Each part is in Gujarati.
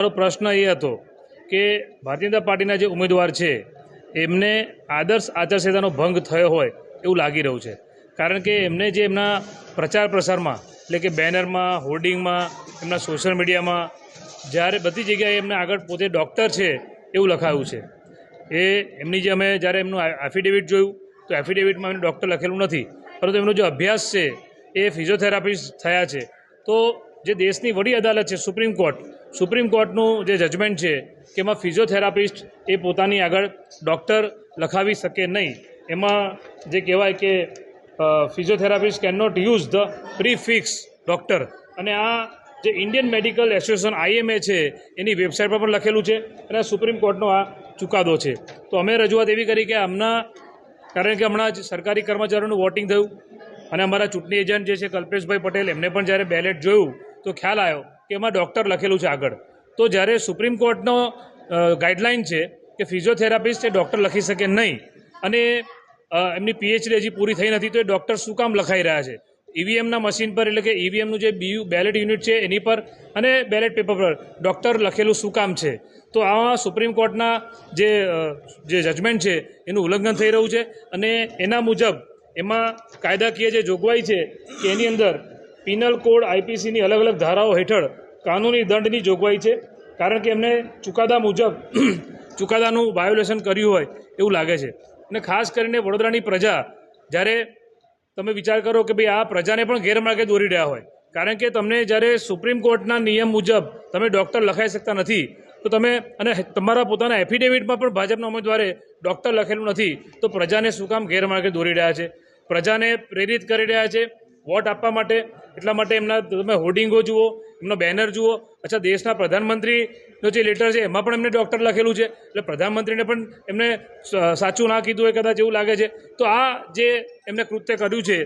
મારો પ્રશ્ન એ હતો કે ભારતીય જનતા પાર્ટીના જે ઉમેદવાર છે એમને આદર્શ આચારસંહિતાનો ભંગ થયો હોય એવું લાગી રહ્યું છે, કારણ કે એમને જે એમના પ્રચાર પ્રસારમાં એટલે કે બેનરમાં, હોર્ડિંગમાં, એમના સોશિયલ મીડિયામાં જ્યારે બધી જગ્યાએ એમને આગળ પોતે ડૉક્ટર છે એવું લખાયું છે. એ એમની જે અમે જ્યારે એમનું એફિડેવિટ જોયું તો એફિડેવિટમાં એમને ડૉક્ટર લખેલું નથી, પરંતુ એમનો જે અભ્યાસ છે એ ફિઝિયોથેરાપિસ્ટ થયા છે. તો જે દેશની વડી અદાલત છે સુપ્રીમ કોર્ટનું જે જજમેન્ટ છે કે એમાં ફિઝિયોથેરાપિસ્ટ એ પોતાની આગળ ડૉક્ટર લખાવી શકે નહીં. એમાં જે કહેવાય કે physiotherapist can not use the prefix doctor, અને આ જે ઇન્ડિયન મેડિકલ એસોસિએશન IMA છે એની વેબસાઇટ પર પણ લખેલું છે, અને આ સુપ્રીમ કોર્ટનો આ ચુકાદો છે. તો અમે રજૂઆત એવી કરી કે કારણ કે હમણાં જ સરકારી કર્મચારીઓનું વોટિંગ થયું અને અમારા ચૂંટણી એજન્ટ જે છે કલ્પેશભાઈ પટેલ એમને પણ જ્યારે બેલેટ જોયું તો ખ્યાલ આવ્યો કે એમાં ડૉક્ટર લખેલું છે આગળ. તો જ્યારે સુપ્રીમ કોર્ટનો ગાઈડલાઇન છે કે ફિઝિયોથેરાપિસ્ટ એ ડૉક્ટર લખી શકે નહીં, અને એમની PhD હજી પૂરી થઈ નથી, તો એ ડૉક્ટર શું કામ લખાઈ રહ્યા છે? EVMના મશીન પર, એટલે કે EVMનું જે બેલેટ યુનિટ છે એની પર અને બેલેટ પેપર પર ડૉક્ટર લખેલું શું કામ છે? તો આ સુપ્રીમ કોર્ટના જે જજમેન્ટ છે એનું ઉલ્લંઘન થઈ રહ્યું છે, અને એના મુજબ એમાં કાયદાકીય જે જોગવાઈ છે કે એની અંદર પિનલ કોડ IPCની અલગ અલગ ધારાઓ હેઠળ કાનૂની દંડની જોગવાઈ છે, કારણ કે એમને ચુકાદા મુજબ ચુકાદાનું વાયોલેશન કર્યું હોય એવું લાગે છે. અને ખાસ કરીને વડોદરાની પ્રજા, જ્યારે તમે વિચાર કરો કે ભાઈ આ પ્રજાને પણ ગેરમાર્ગે દોરી રહ્યા હોય, કારણ કે તમને જ્યારે સુપ્રીમ કોર્ટના નિયમ મુજબ તમે ડૉક્ટર લખાઈ શકતા નથી, તો તમે અને તમારા પોતાના એફિડેવિટમાં પણ ભાજપના ઉમેદવારે ડૉક્ટર લખેલું નથી, તો પ્રજાને શું કામ ગેરમાર્ગે દોરી રહ્યા છે? પ્રજાને પ્રેરિત કરી રહ્યા છે વોટ આપવા માટે. એટલા માટે એમના તમે હોર્ડિંગો જુઓ, એમનો બેનર જુઓ. અચ્છા, દેશના પ્રધાનમંત્રીનો જે લેટર છે એમાં પણ એમને ડૉક્ટર લખેલું છે, એટલે પ્રધાનમંત્રીને પણ એમને સાચું ના કીધું હોય કદાચ એવું લાગે છે. તો આ જે એમને કૃત્ય કર્યું છે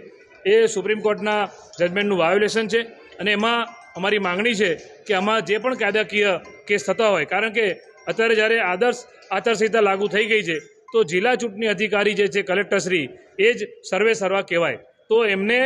એ સુપ્રીમ કોર્ટના જજમેન્ટનું વાયોલેશન છે, અને એમાં અમારી માંગણી છે કે આમાં જે પણ કાયદાકીય કેસ થતા હોય, કારણ કે અત્યારે જ્યારે આદર્શ આચારસંહિતા લાગુ થઈ ગઈ છે તો જિલ્લા ચૂંટણી અધિકારી જે છે કલેક્ટરશ્રી એ જ સર્વે સર્વા કહેવાય. તો એમને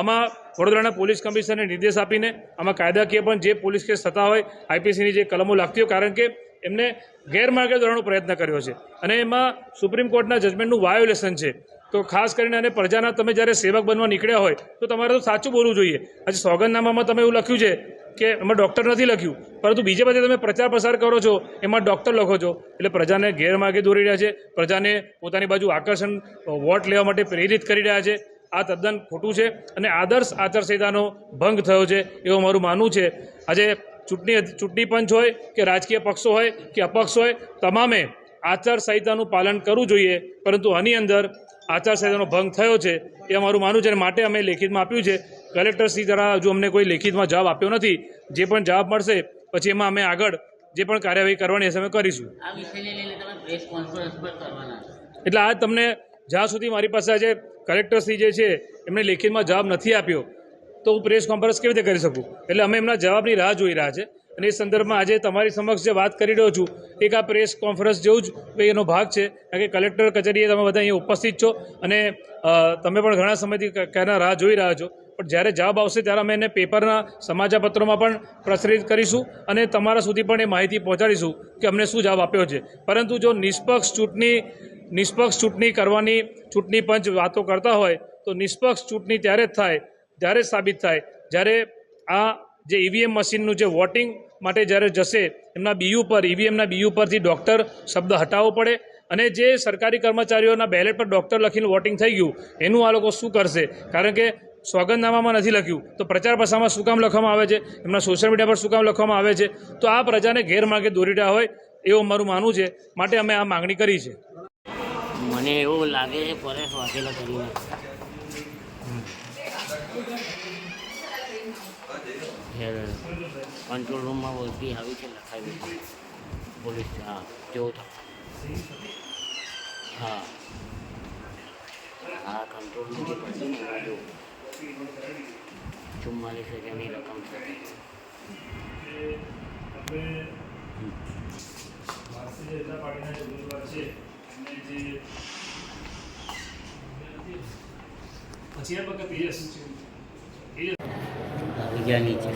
આમાં વડોદરાના પોલીસ કમિશનરને નિર્દેશ આપીને આમાં કાયદાકીય પણ જે પોલીસ કેસ થતા હોય, IPCની જે કલમો લાગતી હોય, કારણ કે એમને ગેરમાર્ગે દોરવાનો પ્રયત્ન કર્યો છે અને એમાં સુપ્રીમ કોર્ટના જજમેન્ટનું વાયોલેશન છે. તો ખાસ કરીને અને પ્રજાના તમે જ્યારે સેવક બનવા નીકળ્યા હોય તો તમારે તો સાચું બોલવું જોઈએ. આજે સોગંદનામામાં તમે એવું લખ્યું છે કે એમાં ડૉક્ટર નથી લખ્યું, પરંતુ બીજે બધે તમે પ્રચાર પ્રસાર કરો છો એમાં ડૉક્ટર લખો છો, એટલે પ્રજાને ગેરમાર્ગે દોરી રહ્યા છે, પ્રજાને પોતાની બાજુ આકર્ષણ વોટ લેવા માટે પ્રેરિત કરી રહ્યા છે. આ તદ્દન ખોટું છે અને આદર્શ આચારસંહિતાનો ભંગ થયો છે એવું મારું માનવું છે. આજે ચૂંટણી પંચ હોય કે રાજકીય પક્ષો હોય કે અપક્ષ હોય, તમામે આચારસંહિતાનું પાલન કરવું જોઈએ, પરંતુ આની અંદર આચારસંહિતાનો ભંગ થયો છે એ અમારું માનવું છે, અને માટે અમે લેખિતમાં આપ્યું છે. કલેક્ટરશ્રી દ્વારા હજુ અમને કોઈ લેખિતમાં જવાબ આપ્યો નથી. જે પણ જવાબ મળશે પછી એમાં અમે આગળ જે પણ કાર્યવાહી કરવાની હશે અમે કરીશું. એટલે આ તમને જ્યાં સુધી મારી પાસે આજે કલેક્ટરશ્રી જે છે એમને લેખિતમાં જવાબ નથી આપ્યો તો હું પ્રેસ કોન્ફરન્સ કેવી રીતે કરી શકું? એટલે અમે એમના જવાબની રાહ જોઈ રહ્યા છે, અને એ સંદર્ભમાં આજે તમારી સમક્ષ જે વાત કરી રહ્યો છું એક આ પ્રેસ કોન્ફરન્સ જેવું જ એનો ભાગ છે, કારણ કે કલેક્ટર કચેરીએ તમે બધા અહીંયા ઉપસ્થિત છો અને તમે પણ ઘણા સમયથી ક્યારના રાહ જોઈ રહ્યા છો. પણ જ્યારે જવાબ આવશે ત્યારે અમે એને પેપરના સમાચારપત્રોમાં પણ પ્રસારિત કરીશું અને તમારા સુધી પણ એ માહિતી પહોંચાડીશું કે અમને શું જવાબ આપ્યો છે. પરંતુ જો નિષ્પક્ષ ચૂંટણી કરવાની ચૂંટણી પંચ વાતો કરતા હોય તો નિષ્પક્ષ ચૂંટણી ત્યારે જ સાબિત થાય જ્યારે આ જે EVM મશીનનું જે વોટિંગ માટે જ્યારે જશે એમના EVMના BU પરથી ડૉક્ટર શબ્દ હટાવવો પડે, અને જે સરકારી કર્મચારીઓના બેલેટ પર ડૉક્ટર લખીને વોટિંગ થઈ ગયું એનું આ લોકો શું કરશે? કારણ કે સોગંદનામામાં નથી લખ્યું તો પ્રચાર પ્રસારમાં શું કામ લખવામાં આવે છે, એમના સોશિયલ મીડિયા પર શું કામ લખવામાં આવે છે? તો આ પ્રજાને ગેરમાર્ગે દોરી રહ્યા હોય એવું અમારું માનવું છે, માટે અમે આ માગણી કરી છે. મને એવું લાગે છે પરેશ વાઘેલા કરીને કંટ્રોલ રૂમમાં વળતી આવી છે લખાવી પોલીસ. હા જેવું હા હા કંટ્રોલ રૂમ જે પડતી ને બાજુ 44,000ની રકમ સાથે આવી ગયા નીચે